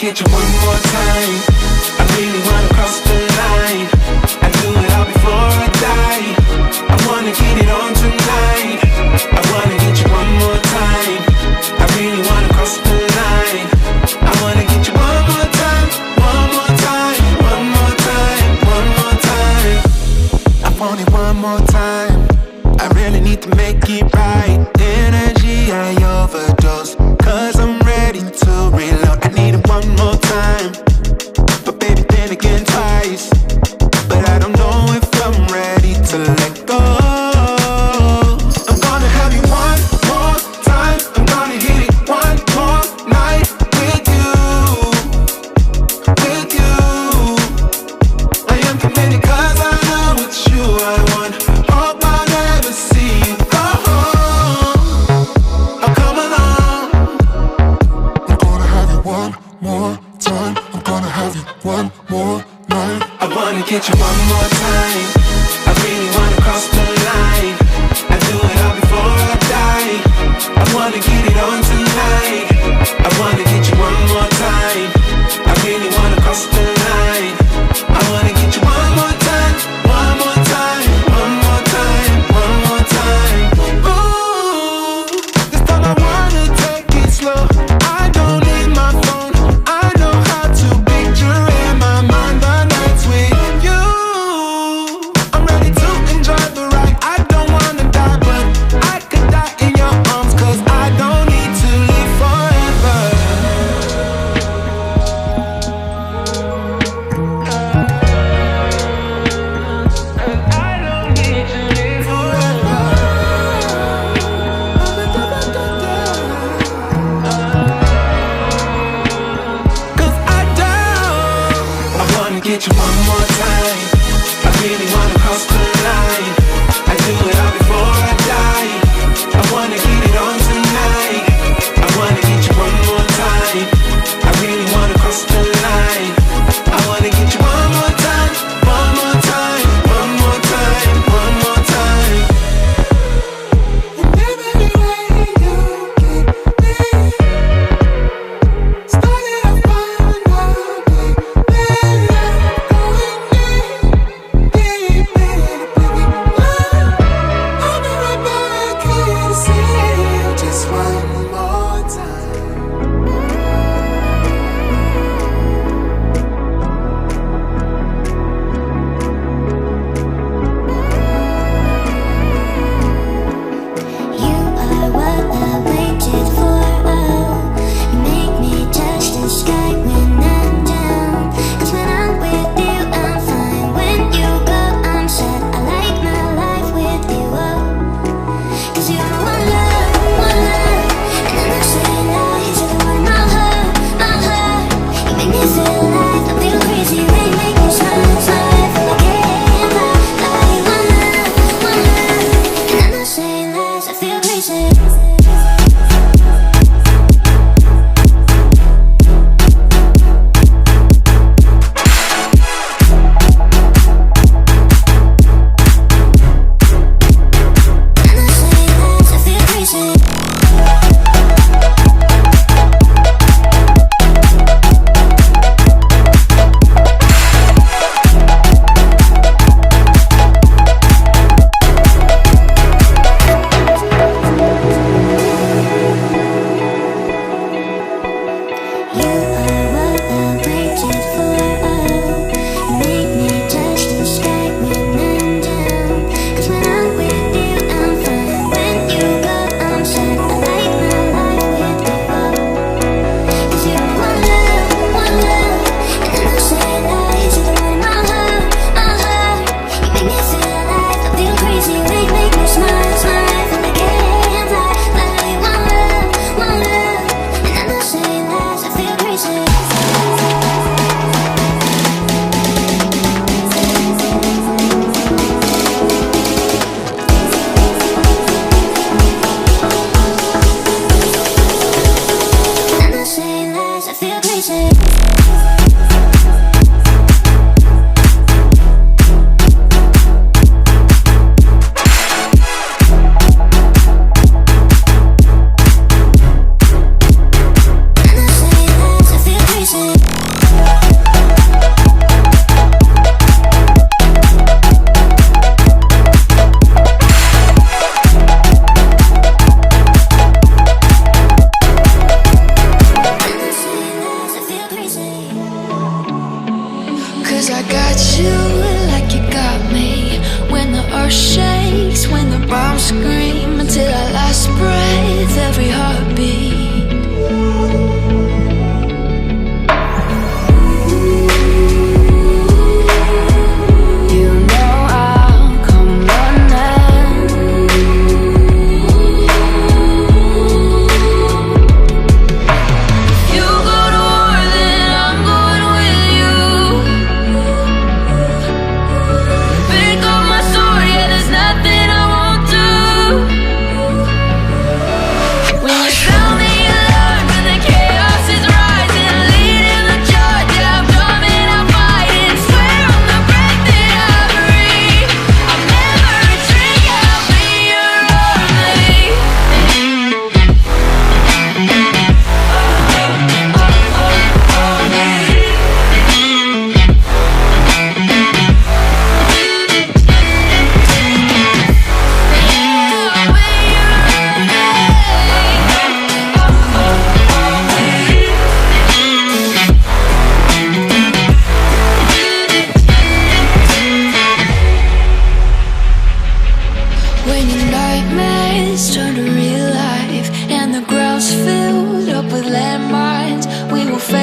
get you one more time. I really wanna cross the line. I do it all before I die. I wanna get it on tonight. I wanna get you one more time. I really wanna cross the line. I wanna get you one more time, one more time, one more time, one more time. I want it one more time. I really need to make it right. Energy I overdose, 'cause I'm ready to reload. I need it one more time.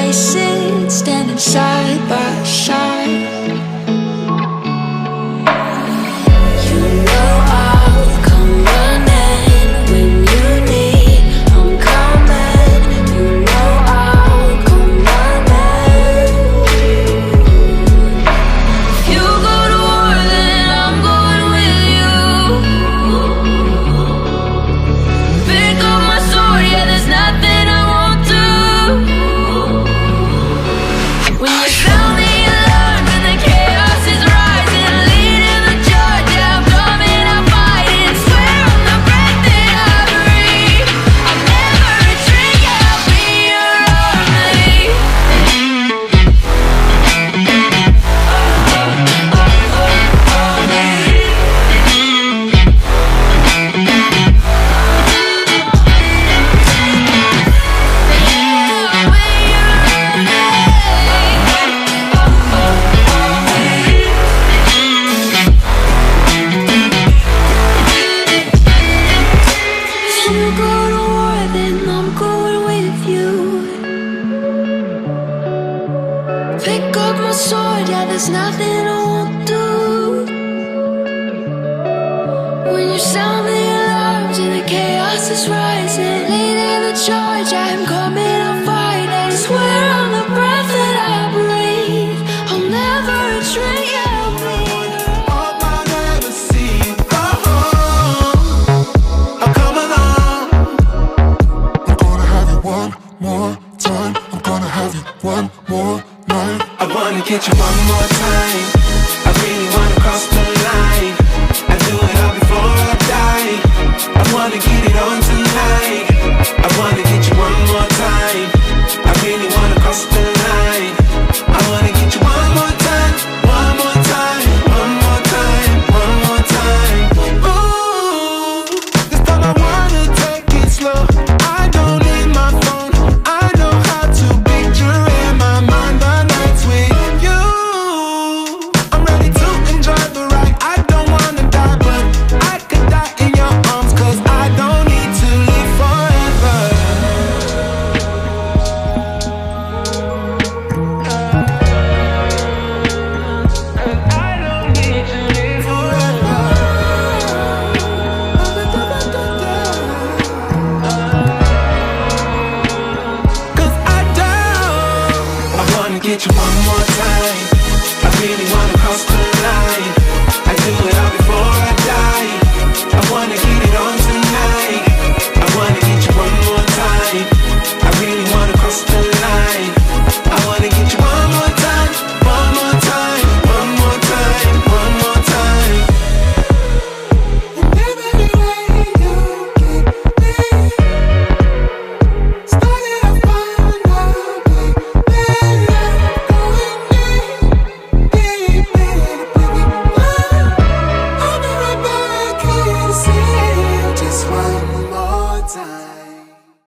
I sit, standing side by side. You know I'll come running when you need. I'm coming. You know I'll come running. If you go to war, then I'm going with you. Pick up my sword, yeah, there's nothing I won't do. When you sound the alarm and the chaos is rising, leading the charge, yeah, I'm coming, I'm fighting. Swear on the breath that I breathe, I'll never retreat, yeah, I'll be your army. If you go to war, then I'm going with you. Pick up my sword, yeah, there's nothing I won't do. When you sound the alarms and the chaos is rising, leading the charge, I'm coming, I'm fighting. Swear on the breath that I breathe, I'll never retreat, yeah, I'll be All I ever see. Oh, come along. I'm gonna have you one more time. I'm gonna have you one more night. I wanna get you one more time.